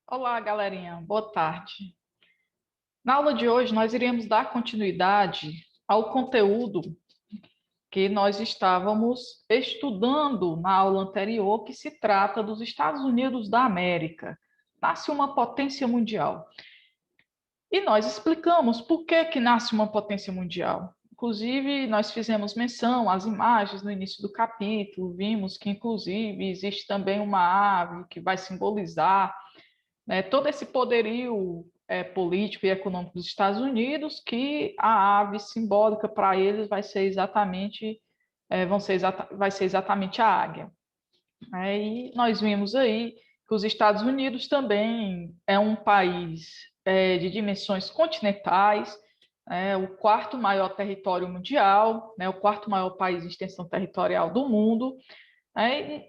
Olá, galerinha. Boa tarde. Na aula de hoje, nós iremos dar continuidade ao conteúdo que nós estávamos estudando na aula anterior, que se trata dos Estados Unidos da América. Nasce uma potência mundial. E nós explicamos por que que nasce uma potência mundial. Inclusive, nós fizemos menção às imagens no início do capítulo, vimos que, inclusive, existe também uma ave que vai simbolizar, né, todo esse poderio político e econômico dos Estados Unidos, que a ave simbólica para eles vai ser exatamente, vai ser exatamente a águia. E nós vimos aí que os Estados Unidos também é um país de dimensões continentais, o quarto maior território mundial, né, o quarto maior país de extensão territorial do mundo.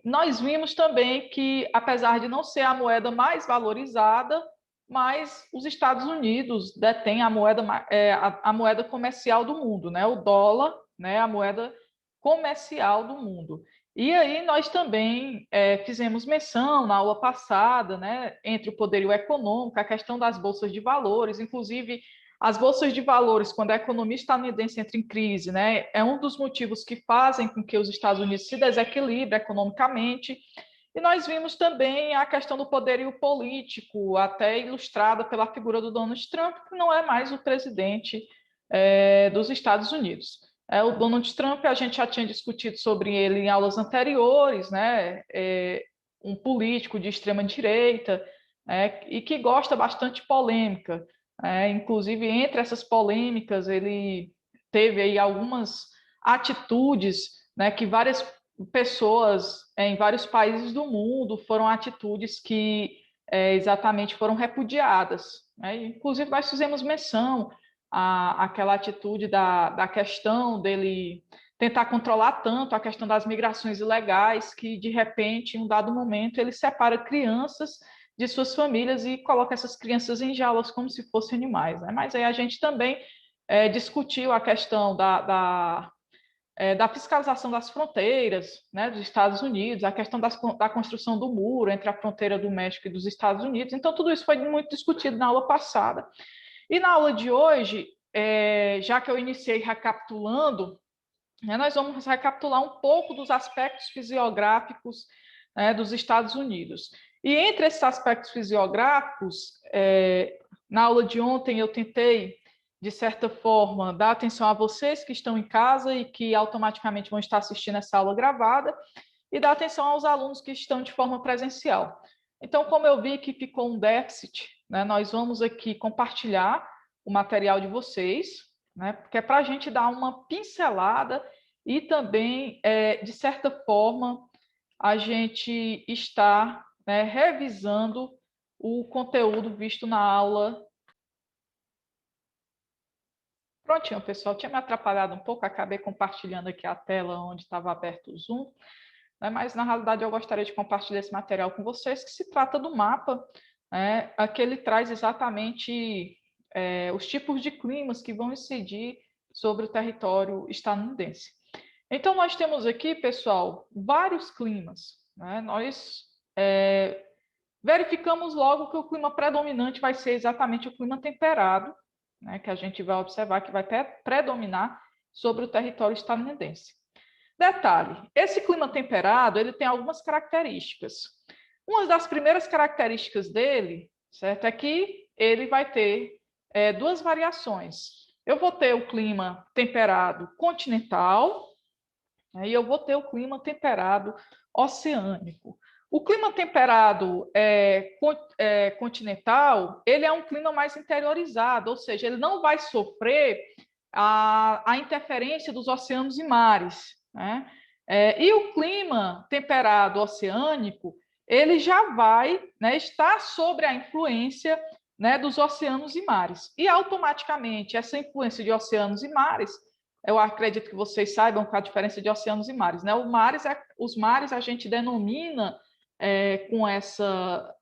Nós vimos também que, apesar de não ser a moeda mais valorizada, mas os Estados Unidos detêm a moeda comercial do mundo, né? O dólar, né? A moeda comercial do mundo. E aí nós também fizemos menção na aula passada, né, entre o poderio econômico, a questão das bolsas de valores, inclusive as bolsas de valores, quando a economia estadunidense entra em crise, né, é um dos motivos que fazem com que os Estados Unidos se desequilibrem economicamente. E nós vimos também a questão do poderio político, até ilustrada pela figura do Donald Trump, que não é mais o presidente dos Estados Unidos. O Donald Trump, a gente já tinha discutido sobre ele em aulas anteriores, né? Um político de extrema direita, e que gosta bastante de polêmica. Inclusive, entre essas polêmicas, ele teve aí algumas atitudes, né, que várias pessoas em vários países do mundo foram atitudes que exatamente foram repudiadas. Inclusive, nós fizemos menção àquela atitude da questão dele tentar controlar tanto a questão das migrações ilegais, que, de repente, em um dado momento, ele separa crianças de suas famílias e coloca essas crianças em jaulas como se fossem animais. Mas aí a gente também discutiu a questão da fiscalização das fronteiras, né, dos Estados Unidos, a questão da construção do muro entre a fronteira do México e dos Estados Unidos. Então, tudo isso foi muito discutido na aula passada. E na aula de hoje, já que eu iniciei recapitulando, nós vamos recapitular um pouco dos aspectos fisiográficos dos Estados Unidos. E entre esses aspectos fisiográficos, na aula de ontem eu tentei, de certa forma, dar atenção a vocês que estão em casa e que automaticamente vão estar assistindo essa aula gravada, e dar atenção aos alunos que estão de forma presencial. Então, como eu vi que ficou um déficit, né, nós vamos aqui compartilhar o material de vocês, né, porque é para a gente dar uma pincelada e também, de certa forma, a gente está, né, revisando o conteúdo visto na aula. Prontinho, pessoal, tinha me atrapalhado um pouco, acabei compartilhando aqui a tela onde estava aberto o Zoom, né, mas na realidade eu gostaria de compartilhar esse material com vocês, que se trata do mapa, aqui ele traz exatamente os tipos de climas que vão incidir sobre o território estadunidense. Então, nós temos aqui, pessoal, vários climas. Nós verificamos logo que o clima predominante vai ser exatamente o clima temperado, que a gente vai observar que vai predominar sobre o território estadunidense. Detalhe, esse clima temperado, ele tem algumas características. Uma das primeiras características dele, certo, é que ele vai ter duas variações. Eu vou ter o clima temperado continental, e eu vou ter o clima temperado oceânico. O clima temperado continental, ele é um clima mais interiorizado, ou seja, ele não vai sofrer a interferência dos oceanos e mares. E o clima temperado oceânico, ele já vai, né, estar sob a influência, né, dos oceanos e mares. E automaticamente, essa influência de oceanos e mares, eu acredito que vocês saibam qual a diferença de oceanos e mares, né? Os mares a gente denomina com essa.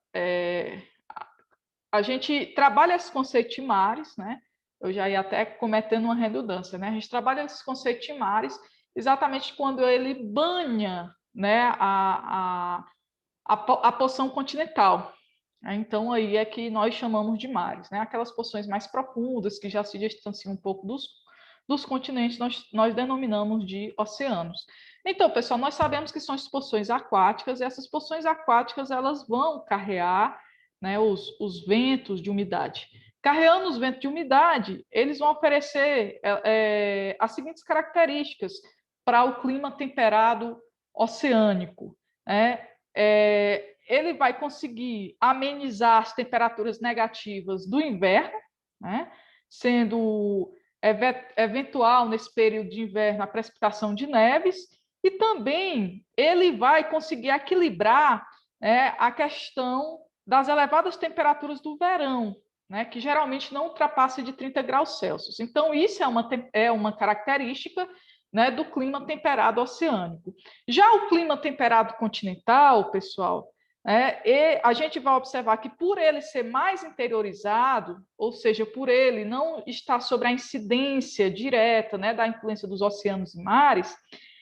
A gente trabalha esse conceito de mares, né? Eu já ia até cometendo uma redundância, né? A gente trabalha esse conceito de mares exatamente quando ele banha, né, a porção continental. Então, aí é que nós chamamos de mares, né? Aquelas porções mais profundas, que já se distanciam um pouco dos continentes, nós denominamos de oceanos. Então, pessoal, nós sabemos que são as porções aquáticas, e essas porções aquáticas elas vão carrear, né, os ventos de umidade. Carreando os ventos de umidade, eles vão oferecer as seguintes características para o clima temperado oceânico, né? Ele vai conseguir amenizar as temperaturas negativas do inverno, né? Sendo eventual nesse período de inverno a precipitação de neves, e também ele vai conseguir equilibrar, né, a questão das elevadas temperaturas do verão, né, que geralmente não ultrapassa de 30 graus Celsius. Então, isso é uma característica, né, do clima temperado oceânico. Já o clima temperado continental, pessoal, e a gente vai observar que, por ele ser mais interiorizado, ou seja, por ele não estar sobre a incidência direta, né, da influência dos oceanos e mares,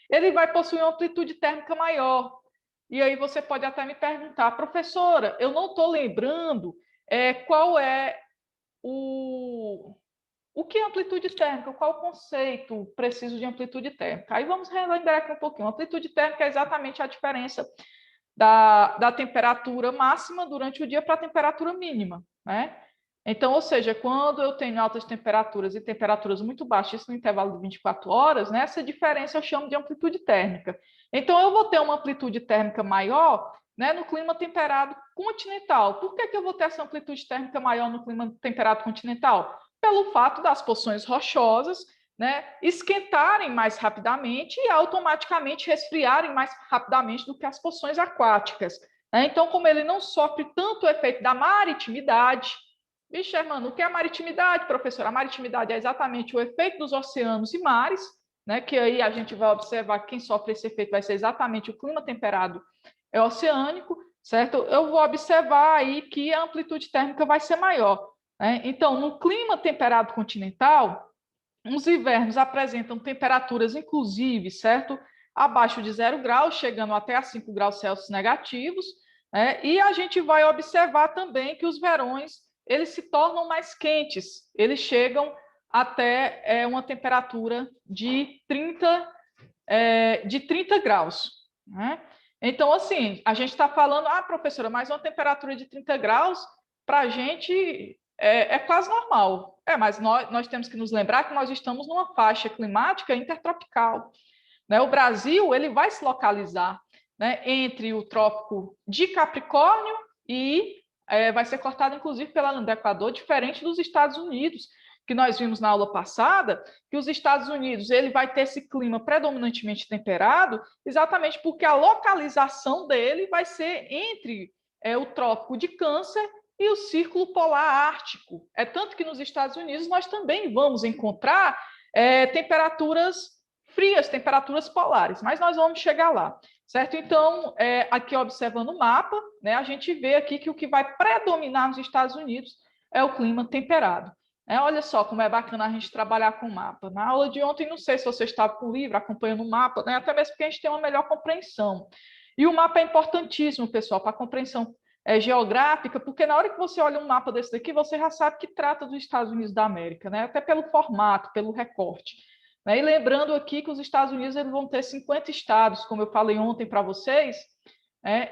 ele vai possuir uma amplitude térmica maior. E aí você pode até me perguntar, professora, eu não estou lembrando qual é o que é amplitude térmica, qual o conceito preciso de amplitude térmica. Aí vamos relembrar aqui um pouquinho. A amplitude térmica é exatamente a diferença da temperatura máxima durante o dia para a temperatura mínima, né? Então, ou seja, quando eu tenho altas temperaturas e temperaturas muito baixas, isso no intervalo de 24 horas, né, essa diferença eu chamo de amplitude térmica. Então, eu vou ter uma amplitude térmica maior, né, no clima temperado continental. Por que eu vou ter essa amplitude térmica maior no clima temperado continental? Pelo fato das porções rochosas, né, esquentarem mais rapidamente e automaticamente resfriarem mais rapidamente do que as porções aquáticas. Né? Então, como ele não sofre tanto o efeito da maritimidade. Vixe, Hermano, o que é a maritimidade, professora? A maritimidade é exatamente o efeito dos oceanos e mares, né? Que aí a gente vai observar que quem sofre esse efeito vai ser exatamente o clima temperado oceânico, certo? Eu vou observar aí que a amplitude térmica vai ser maior. Né? Então, no clima temperado continental, os invernos apresentam temperaturas, inclusive, certo? Abaixo de 0 graus, chegando até a 5 graus Celsius negativos, né? E a gente vai observar também que os verões, eles se tornam mais quentes, eles chegam até uma temperatura de 30 graus, né? Então, assim, a gente está falando, professora, mas uma temperatura de 30 graus, para a gente, é quase normal. Mas nós temos que nos lembrar que nós estamos numa faixa climática intertropical. Né? O Brasil ele vai se localizar, né, entre o trópico de Capricórnio e vai ser cortado, inclusive, pela linha do Equador, diferente dos Estados Unidos, que nós vimos na aula passada, que os Estados Unidos ele vai ter esse clima predominantemente temperado, exatamente porque a localização dele vai ser entre o trópico de Câncer e o Círculo Polar Ártico. É tanto que nos Estados Unidos nós também vamos encontrar temperaturas frias, temperaturas polares, mas nós vamos chegar lá, certo? Então, aqui observando o mapa, né, a gente vê aqui que o que vai predominar nos Estados Unidos é o clima temperado. Olha só como é bacana a gente trabalhar com o mapa. Na aula de ontem, não sei se você estava com o livro, acompanhando o mapa, né, até mesmo porque a gente tem uma melhor compreensão. E o mapa é importantíssimo, pessoal, para a compreensão geográfica, porque na hora que você olha um mapa desse daqui, você já sabe que trata dos Estados Unidos da América, né? Até pelo formato, pelo recorte. Né? E lembrando aqui que os Estados Unidos eles vão ter 50 estados, como eu falei ontem para vocês,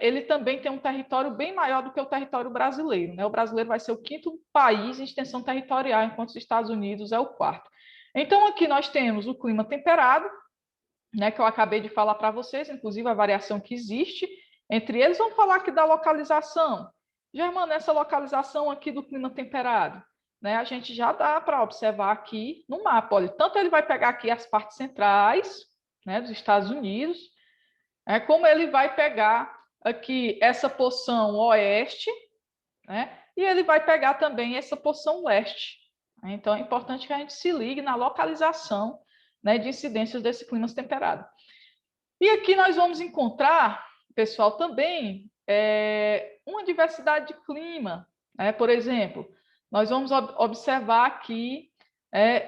ele também tem um território bem maior do que o território brasileiro. Né? O brasileiro vai ser o quinto país em extensão territorial, enquanto os Estados Unidos é o quarto. Então, aqui nós temos o clima temperado, né, que eu acabei de falar para vocês, inclusive a variação que existe entre eles. Vamos falar aqui da localização. Germano, essa localização aqui do clima temperado, né, a gente já dá para observar aqui no mapa. Olha, tanto ele vai pegar aqui as partes centrais, né, dos Estados Unidos, como ele vai pegar aqui essa porção oeste, né, e ele vai pegar também essa porção leste. Então, é importante que a gente se ligue na localização, né, de incidências desse clima temperado. E aqui nós vamos encontrar, pessoal, também uma diversidade de clima. Por exemplo, nós vamos observar aqui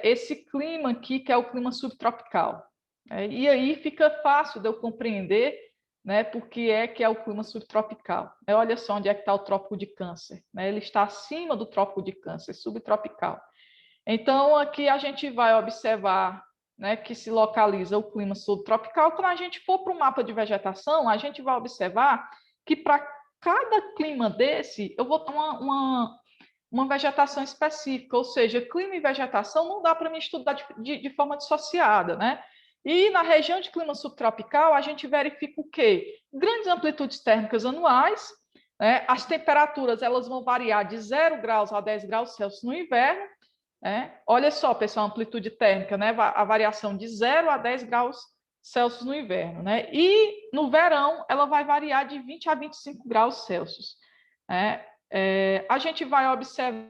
esse clima aqui, que é o clima subtropical. E aí fica fácil de eu compreender, né? Porque é que é o clima subtropical. Olha só onde é que está o Trópico de Câncer, né? Ele está acima do Trópico de Câncer, subtropical. Então, aqui a gente vai observar, né, que se localiza o clima subtropical. Quando a gente for para o mapa de vegetação, a gente vai observar que para cada clima desse, eu vou ter uma vegetação específica, ou seja, clima e vegetação não dá para me estudar de forma dissociada, né? E na região de clima subtropical, a gente verifica o quê? Grandes amplitudes térmicas anuais, né? As temperaturas elas vão variar de 0 graus a 10 graus Celsius no inverno, né? Olha só, pessoal, a amplitude térmica, né? A variação de 0 a 10 graus Celsius no inverno, né? E no verão, ela vai variar de 20 a 25 graus Celsius, né? A gente vai observar